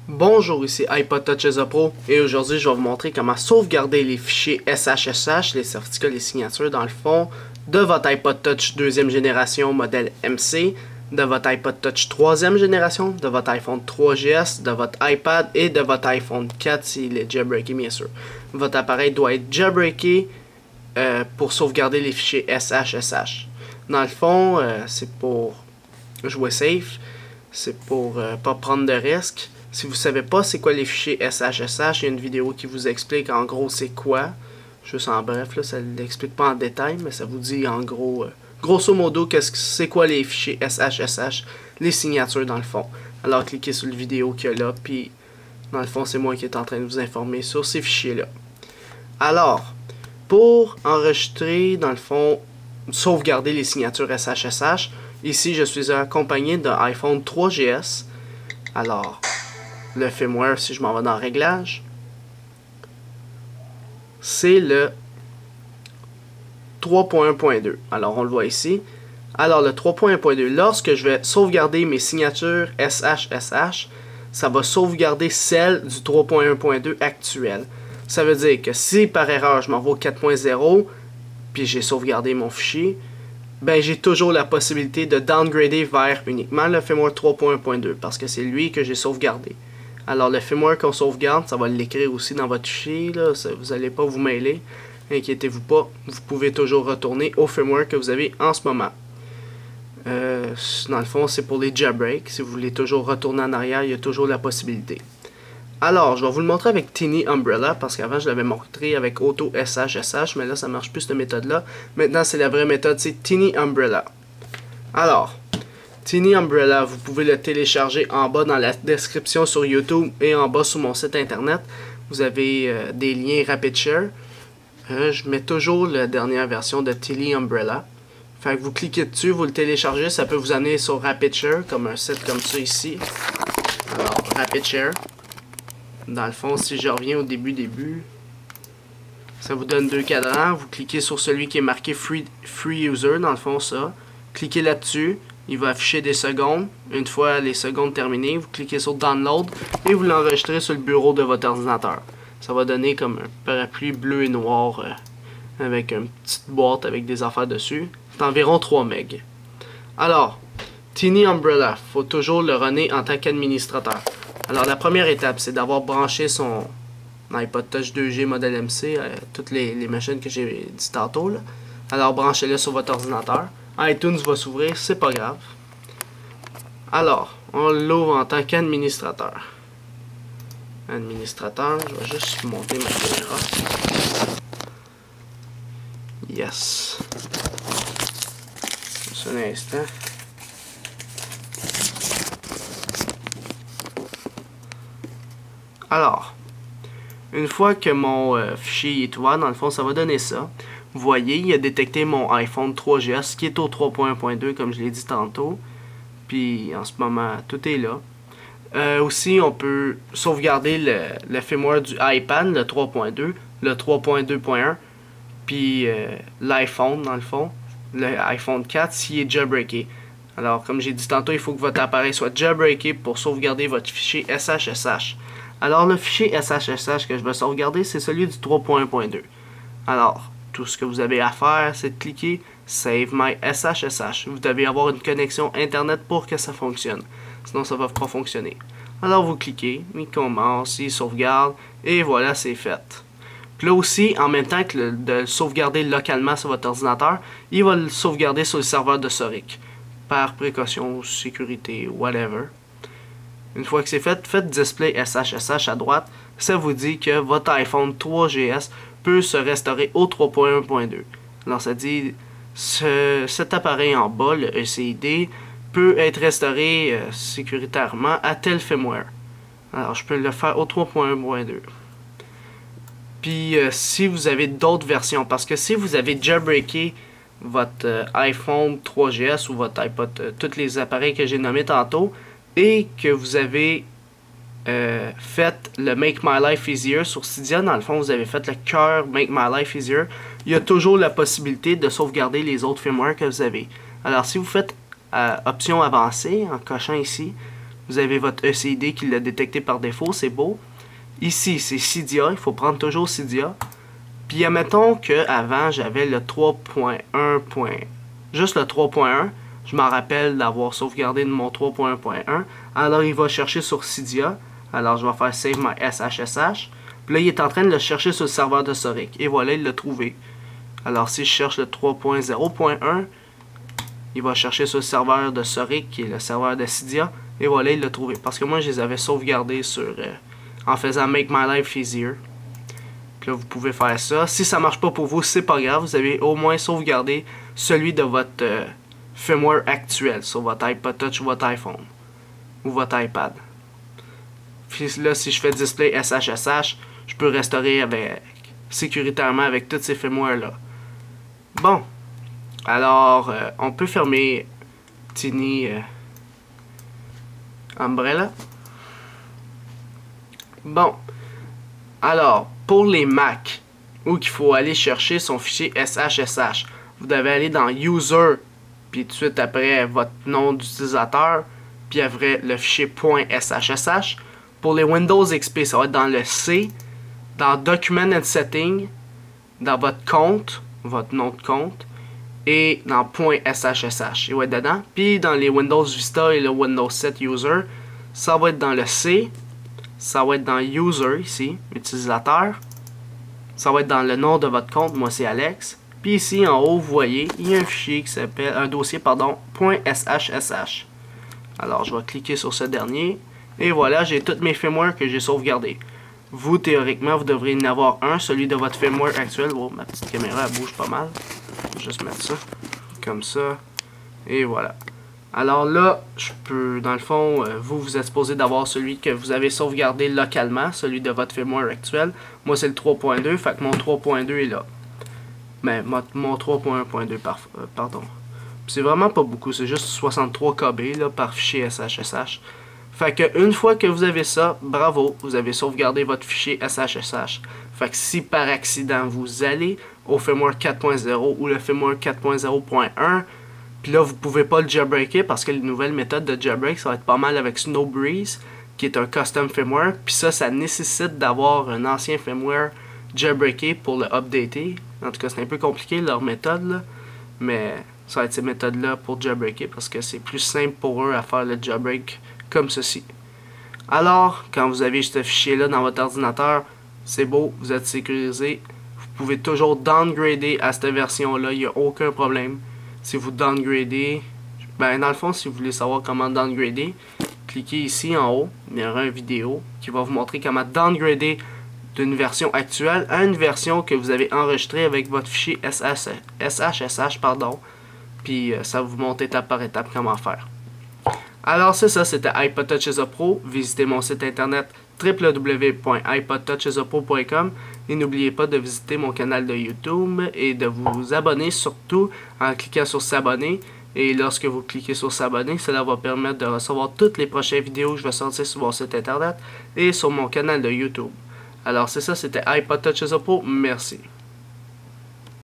Bonjour, ici iPod Touch EZA Pro et aujourd'hui je vais vous montrer comment sauvegarder les fichiers SHSH, les certificats, les signatures dans le fond de votre iPod Touch 2e génération modèle MC, de votre iPod Touch 3e génération, de votre iPhone 3GS, de votre iPad et de votre iPhone 4 s'il est jailbreaké bien sûr. Votre appareil doit être jailbreaké pour sauvegarder les fichiers SHSH. Dans le fond, c'est pour jouer safe, c'est pour pas prendre de risques. Si vous ne savez pas c'est quoi les fichiers SHSH, il y a une vidéo qui vous explique en gros c'est quoi. Juste en bref, là, ça ne l'explique pas en détail, mais ça vous dit en gros, grosso modo, c'est quoi les fichiers SHSH, les signatures dans le fond. Alors cliquez sur la vidéo qu'il y a là, puis dans le fond c'est moi qui est en train de vous informer sur ces fichiers-là. Alors, pour enregistrer, dans le fond, sauvegarder les signatures SHSH, ici je suis accompagné d'un iPhone 3GS. Alors, le firmware, si je m'en vais dans Réglages, c'est le 3.1.2. Alors, on le voit ici. Alors, le 3.1.2, lorsque je vais sauvegarder mes signatures SHSH, ça va sauvegarder celles du 3.1.2 actuel. Ça veut dire que si par erreur je m'en vais au 4.0, puis j'ai sauvegardé mon fichier, ben j'ai toujours la possibilité de downgrader vers uniquement le firmware 3.1.2 parce que c'est lui que j'ai sauvegardé. Alors le firmware qu'on sauvegarde, ça va l'écrire aussi dans votre fichier, là, vous n'allez pas vous mêler, inquiétez-vous pas, vous pouvez toujours retourner au firmware que vous avez en ce moment. Dans le fond, c'est pour les jailbreaks, si vous voulez toujours retourner en arrière, il y a toujours la possibilité. Alors, je vais vous le montrer avec Tiny Umbrella, parce qu'avant je l'avais montré avec Auto SHSH, mais là ça marche plus cette méthode-là. Maintenant c'est la vraie méthode, c'est Tiny Umbrella. Alors, Tiny Umbrella, vous pouvez le télécharger en bas dans la description sur YouTube et en bas sur mon site internet. Vous avez des liens RapidShare. Je mets toujours la dernière version de Tiny Umbrella. Fait que vous cliquez dessus, vous le téléchargez, ça peut vous amener sur RapidShare, comme un site comme ça ici. Alors, RapidShare. Dans le fond, si je reviens au début, ça vous donne deux cadrans. Vous cliquez sur celui qui est marqué Free User, dans le fond ça. Cliquez là-dessus, il va afficher des secondes. Une fois les secondes terminées, vous cliquez sur Download et vous l'enregistrez sur le bureau de votre ordinateur. Ça va donner comme un parapluie bleu et noir avec une petite boîte avec des affaires dessus. C'est environ 3 MB. Alors, Tiny Umbrella, il faut toujours le runner en tant qu'administrateur. Alors la première étape, c'est d'avoir branché son iPod Touch 2G modèle MC, toutes les machines que j'ai dit tantôt. Là. Alors branchez-le sur votre ordinateur. iTunes va s'ouvrir, c'est pas grave. Alors, on l'ouvre en tant qu'administrateur. Administrateur, je vais juste monter ma caméra. Yes. Juste un instant. Alors, une fois que mon fichier est ouvert, dans le fond, ça va donner ça. Vous voyez, il a détecté mon iPhone 3GS qui est au 3.1.2 comme je l'ai dit tantôt. Puis, en ce moment, tout est là. Aussi, on peut sauvegarder le firmware du iPad, le 3.2, le 3.2.1, puis l'iPhone, dans le fond, le iPhone 4, s'il est jailbreaké. Alors, comme j'ai dit tantôt, il faut que votre appareil soit jailbreaké pour sauvegarder votre fichier SHSH. Alors, le fichier SHSH que je vais sauvegarder, c'est celui du 3.1.2. Alors, tout ce que vous avez à faire, c'est de cliquer Save My SHSH. Vous devez avoir une connexion Internet pour que ça fonctionne. Sinon, ça va pas fonctionner. Alors, vous cliquez, il commence, il sauvegarde, et voilà, c'est fait. Puis là aussi, en même temps que de le sauvegarder localement sur votre ordinateur, il va le sauvegarder sur le serveur de Soric. Par précaution, sécurité, whatever. Une fois que c'est fait, faites Display SHSH à droite. Ça vous dit que votre iPhone 3GS peut se restaurer au 3.1.2. Alors ça dit, cet appareil en bas, le ECID, peut être restauré sécuritairement à tel firmware. Alors je peux le faire au 3.1.2. Puis si vous avez d'autres versions, parce que si vous avez jailbreaké votre iPhone 3GS ou votre iPod, tous les appareils que j'ai nommés tantôt, et que vous avez fait le Make My Life Easier sur Cydia, dans le fond vous avez fait le cœur Make My Life Easier, il y a toujours la possibilité de sauvegarder les autres firmware que vous avez. Alors si vous faites option avancée en cochant ici, Vous avez votre ECID qui l'a détecté par défaut, c'est beau. Ici, c'est Cydia, il faut prendre toujours Cydia. Puis admettons qu'avant, j'avais le 3.1. Juste le 3.1. Je m'en rappelle d'avoir sauvegardé de mon 3.1.1. Alors, il va chercher sur Cydia. Alors, je vais faire Save My SHSH. Puis là, il est en train de le chercher sur le serveur de Soric. Et voilà, il l'a trouvé. Alors, si je cherche le 3.0.1, il va chercher sur le serveur de Soric, qui est le serveur de Cydia. Et voilà, il l'a trouvé. Parce que moi, je les avais sauvegardés en faisant Make My Life Easier. Puis là, vous pouvez faire ça. Si ça marche pas pour vous, c'est pas grave. Vous avez au moins sauvegardé celui de votre firmware actuel sur votre iPod Touch ou votre iPhone. Ou votre iPad. Puis là, si je fais Display SHSH, je peux restaurer sécuritairement avec tous ces firmwares-là. Bon. Alors, on peut fermer Tiny Umbrella. Bon. Alors, pour les Mac, où il faut aller chercher son fichier SHSH, vous devez aller dans User, puis tout de suite après votre nom d'utilisateur, puis après le fichier .sshsh. Pour les Windows XP, ça va être dans le C, dans Document and Setting, dans votre compte, votre nom de compte, et dans .sshsh, il va être dedans. Puis dans les Windows Vista et le Windows 7 User, ça va être dans le C, ça va être dans User ici, utilisateur, ça va être dans le nom de votre compte, moi c'est Alex. Puis ici en haut, vous voyez, il y a un fichier qui s'appelle, un dossier, pardon, .sshsh. Alors je vais cliquer sur ce dernier. Et voilà, j'ai toutes mes firmware que j'ai sauvegardés. Vous, théoriquement, vous devriez en avoir un, celui de votre firmware actuel. Oh, ma petite caméra, elle bouge pas mal. Je vais juste mettre ça, comme ça. Et voilà. Alors là, je peux, dans le fond, vous êtes supposé d'avoir celui que vous avez sauvegardé localement, celui de votre firmware actuel. Moi, c'est le 3.2, fait que mon 3.2 est là. Mais mon 3.1.2, pardon. C'est vraiment pas beaucoup, c'est juste 63 KB là, par fichier SHSH. Fait que une fois que vous avez ça, bravo, vous avez sauvegardé votre fichier SHSH. Fait que si par accident vous allez au firmware 4.0 ou le firmware 4.0.1, puis là vous pouvez pas le jailbreaker parce que les nouvelles méthodes de jailbreak, ça va être pas mal avec Snowbreeze, qui est un custom firmware. Puis ça nécessite d'avoir un ancien firmware jailbreaké pour le updater. En tout cas, c'est un peu compliqué leur méthode, là, mais ça va être ces méthodes-là pour jailbreaker parce que c'est plus simple pour eux à faire le jailbreak comme ceci. Alors, quand vous avez ce fichier-là dans votre ordinateur, c'est beau, vous êtes sécurisé. Vous pouvez toujours downgrader à cette version-là, il n'y a aucun problème. Si vous downgradez, ben dans le fond, si vous voulez savoir comment downgrader, cliquez ici en haut, il y aura une vidéo qui va vous montrer comment downgrader d'une version actuelle à une version que vous avez enregistrée avec votre fichier SHSH, pardon. Puis ça vous montre étape par étape comment faire. Alors c'est ça, c'était iPod Touch is a Pro. Visitez mon site internet www.ipodtouchisapro.com et n'oubliez pas de visiter mon canal de YouTube et de vous abonner surtout en cliquant sur s'abonner. Et lorsque vous cliquez sur s'abonner, cela va permettre de recevoir toutes les prochaines vidéos que je vais sortir sur mon site internet et sur mon canal de YouTube. Alors c'est ça, c'était iPod Touch is a Pro. Merci.